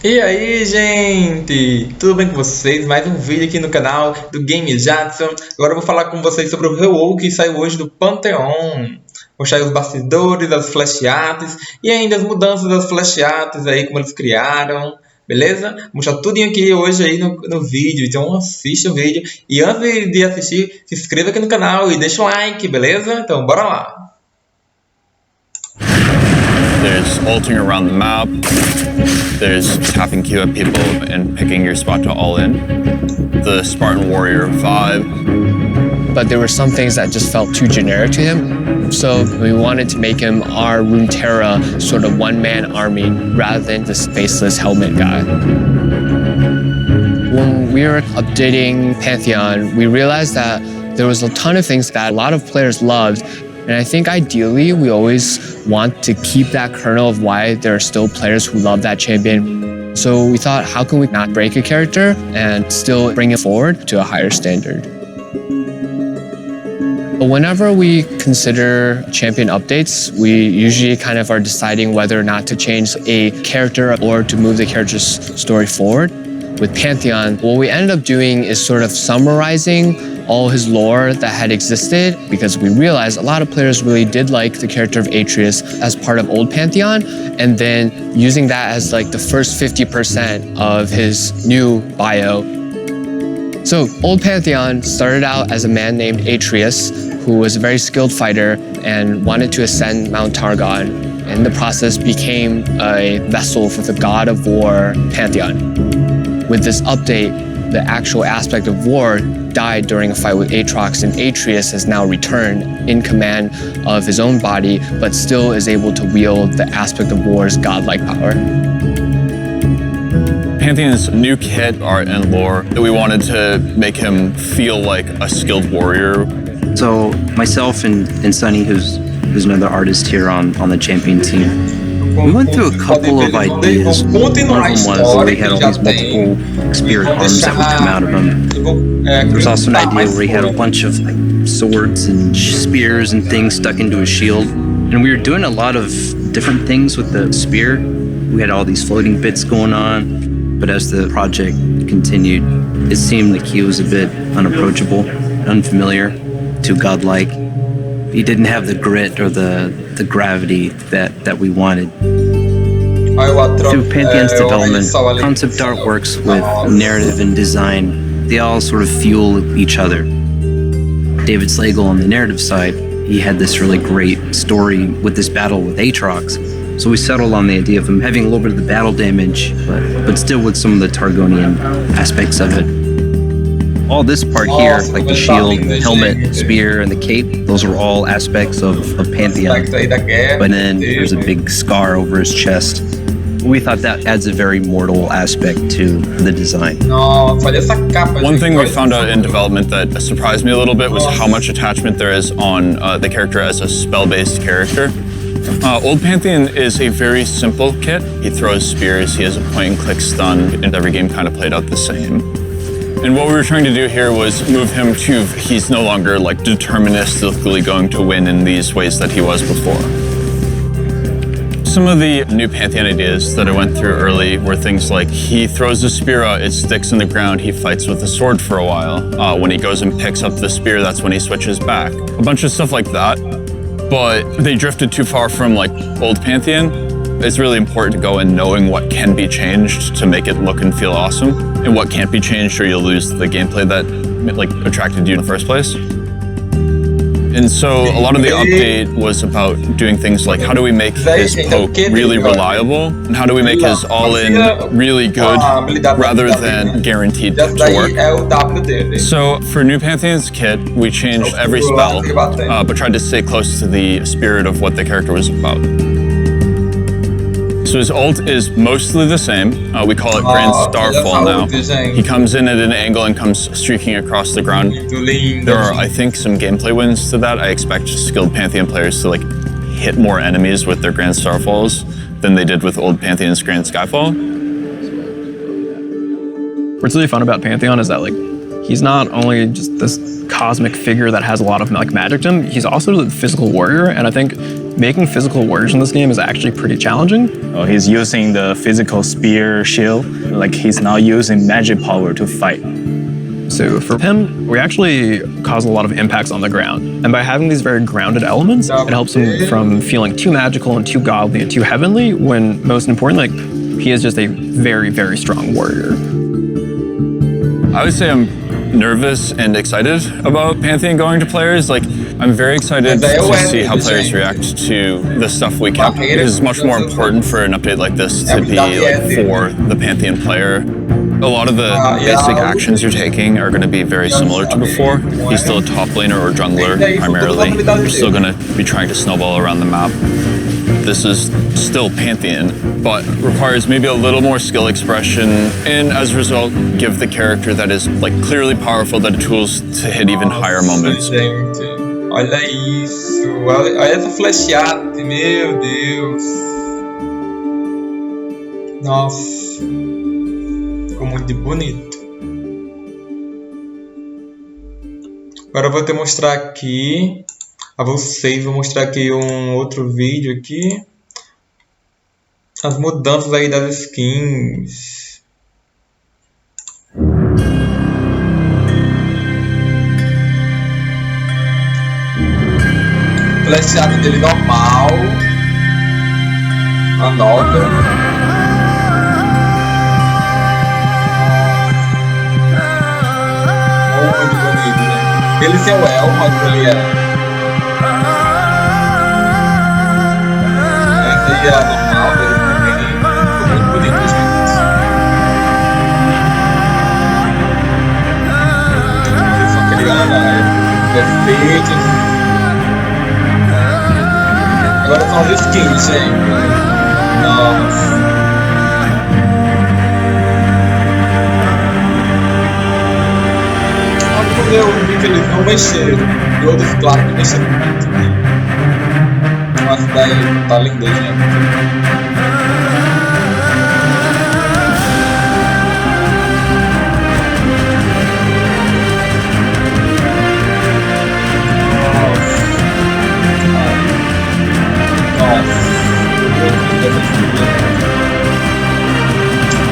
E aí, gente, tudo bem com vocês? Mais um vídeo aqui no canal do Gamer Jadson. Agora eu vou falar com vocês sobre o Rework que saiu hoje do Pantheon. Mostrar os bastidores, as flash arts e ainda as mudanças das flash arts aí, como eles criaram, beleza? Vou mostrar tudo aqui hoje aí no vídeo, então assista o vídeo. E antes de assistir, se inscreva aqui no canal e deixa um like, beleza? Então bora lá! There's ulting around the map, there's tapping Q at people and picking your spot to all in, the Spartan Warrior vibe. But there were some things that just felt too generic to him, so we wanted to make him our Runeterra sort of one-man army rather than this faceless helmet guy. When we were updating Pantheon, we realized that there was a ton of things that a lot of players loved. And I think ideally, we always want to keep that kernel of why there are still players who love that champion. So we thought, how can we not break a character and still bring it forward to a higher standard? But whenever we consider champion updates, we usually kind of are deciding whether or not to change a character or to move the character's story forward. With Pantheon, what we ended up doing is sort of summarizing all his lore that had existed, because we realized a lot of players really did like the character of Atreus as part of old Pantheon, and then using that as like the first 50% of his new bio. So old Pantheon started out as a man named Atreus, who was a very skilled fighter and wanted to ascend Mount Targon, and in the process became a vessel for the god of war Pantheon. With this update, the actual aspect of war died during a fight with Aatrox, and Atreus has now returned in command of his own body, but still is able to wield the aspect of war's godlike power. Pantheon's new kit, art, and lore, that we wanted to make him feel like a skilled warrior. So myself and Sunny, who's another artist here on the champion team, we went through a couple of ideas. One of them was that we had all these multiple spirit arms that would come out of him. There was also an idea where he had a bunch of like swords and spears and things stuck into his shield. And we were doing a lot of different things with the spear. We had all these floating bits going on. But as the project continued, it seemed like he was a bit unapproachable, unfamiliar, too godlike. He didn't have the grit or the gravity that we wanted. Through Pantheon's development, concept art works with narrative and design. They all sort of fuel each other. David Slagle on the narrative side, he had this really great story with this battle with Aatrox. So we settled on the idea of him having a little bit of the battle damage, but still with some of the Targonian aspects of it. All this part here, like the shield, helmet, spear, and the cape, those are all aspects of Pantheon. But then there's a big scar over his chest. We thought that adds a very mortal aspect to the design. One thing we found out in development that surprised me a little bit was how much attachment there is on the character as a spell-based character. Old Pantheon is a very simple kit. He throws spears, he has a point-and-click stun, and every game kind of played out the same. And what we were trying to do here was move him to, he's no longer like deterministically going to win in these ways that he was before. Some of the new Pantheon ideas that I went through early were things like he throws a spear out, it sticks in the ground, he fights with a sword for a while. When he goes and picks up the spear, that's when he switches back. A bunch of stuff like that, but they drifted too far from like old Pantheon. It's really important to go in knowing what can be changed to make it look and feel awesome, and what can't be changed or you'll lose the gameplay that like attracted you in the first place. And so a lot of the update was about doing things like how do we make his poke really reliable, and how do we make his all-in really good rather than guaranteed to work. So for new Pantheon's kit, we changed every spell, but tried to stay close to the spirit of what the character was about. So his ult is mostly the same. We call it Grand Starfall now. He comes in at an angle and comes streaking across the ground. There are, I think, some gameplay wins to that. I expect skilled Pantheon players to like hit more enemies with their Grand Starfalls than they did with old Pantheon's Grand Skyfall. What's really fun about Pantheon is that like he's not only just this cosmic figure that has a lot of like magic to him, he's also a physical warrior, and I think making physical warriors in this game is actually pretty challenging. He's using the physical spear shield, like he's not using magic power to fight. So for him, we actually cause a lot of impacts on the ground. And by having these very grounded elements, it helps him from feeling too magical and too godly and too heavenly, when most importantly, like, he is just a very, very strong warrior. I would say I'm nervous and excited about Pantheon going to players. Like, I'm very excited to see how players react to the stuff we kept. It is much more important for an update like this to be like for the Pantheon player. A lot of the basic actions you're taking are going to be very similar to before. He's still a top laner or jungler primarily. You're still going to be trying to snowball around the map. This is still Pantheon, but requires maybe a little more skill expression, and as a result, give the character that is like clearly powerful the tools to hit even higher moments. Gente, olha isso, olha essa flechada, meu Deus. Nossa. Ficou muito bonito. Agora eu vou te mostrar aqui a vocês, vou mostrar aqui um outro vídeo aqui. As mudanças aí das skins. Flechada dele normal. A nova. Muito bonito, né? Ele ser o elfo, ele é. Essa aí é a normal dele também. Ficou muito bonito, gente. Vocês estão criando, perfeitos. Agora são as skins, gente. Nossa. Eu vi que eles não mexeram, e outros, claro, que mexeram muito. Mas daí tá lindo, gente.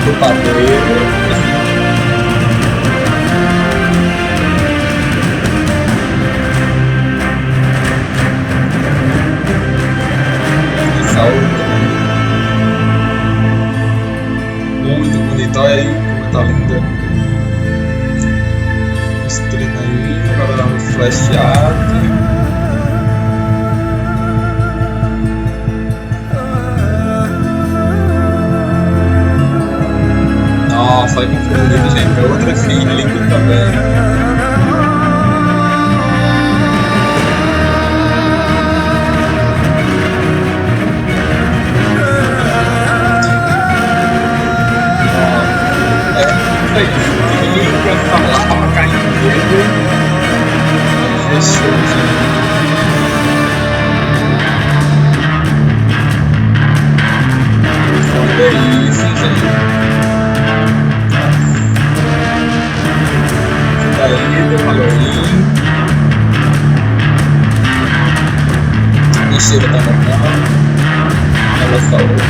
Do padeiro. Muito bonito, olha aí como tá linda. Estrela aí, agora dá um flashado. Nossa, olha como ficou bonito, gente. É outra filha linda também. Clica, falar pra cair no dedo. Fechou, gente. Olha isso, gente. Tá lindo, valorinho. Encheira tá normal. Olha só outra.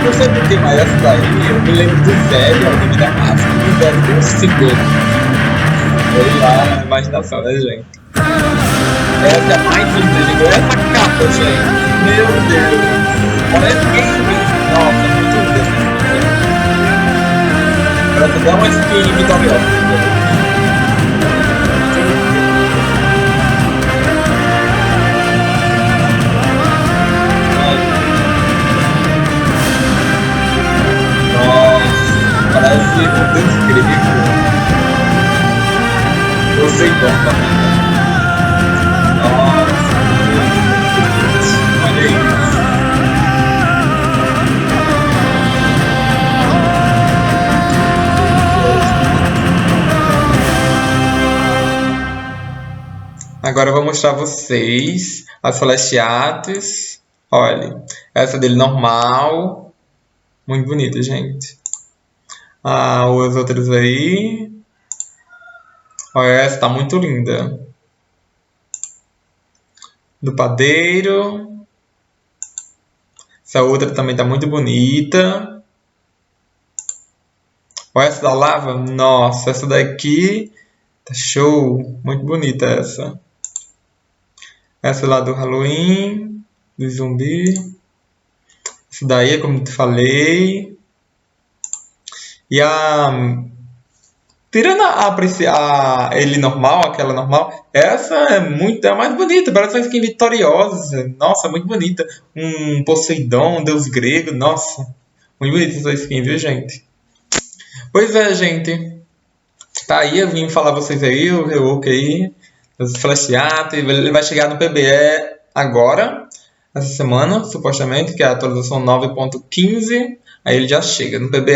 Eu sempre tenho mais essa daí, eu me lembro do velho, alguém da massa, do velho tem um segundo. Foi lá na imaginação, né, gente? Essa é a mais linda, gente. Olha essa capa, gente. Meu Deus. Parece game. Nossa, muito linda essa skin. Parece até uma skin vitoriosa. Parece um descrever. Você gosta. Nossa. Olha isso. Agora eu vou mostrar a vocês as flasheates. Olha, essa dele normal. Muito bonita, gente. As outras aí. Olha, essa tá muito linda. Do padeiro. Essa outra também tá muito bonita. Olha essa da lava. Nossa, essa daqui tá show. Muito bonita essa. Essa lá do Halloween. Do zumbi. Essa daí é como eu falei. E tirando ele normal, aquela normal, essa é mais bonita, parece uma skin vitoriosa. Nossa, muito bonita. Um Poseidon, um deus grego, nossa. Muito bonita essa skin, viu, gente? Pois é, gente. Tá aí, eu vim falar pra vocês aí, o Rework aí, os flasheates, ele vai chegar no PBE agora, essa semana, supostamente, que é a atualização 9.15. Aí ele já chega no PBE.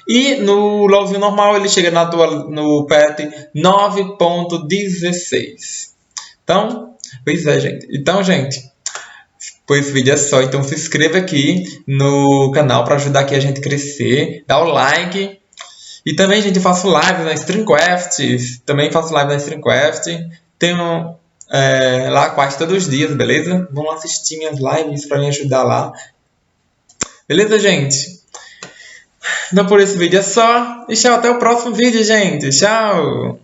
E no LoLzinho normal ele chega no patch 9.16. Então, pois é, gente. Então, gente, pois esse vídeo é só. Então se inscreva aqui no canal para ajudar aqui a gente a crescer. Dá o like. E também, gente, eu faço live na StreamCraft. Também faço live na StreamCraft. Tenho lá quase todos os dias, beleza? Vão lá assistir minhas lives para me ajudar lá. Beleza, gente? Então por esse vídeo é só. E tchau, até o próximo vídeo, gente. Tchau!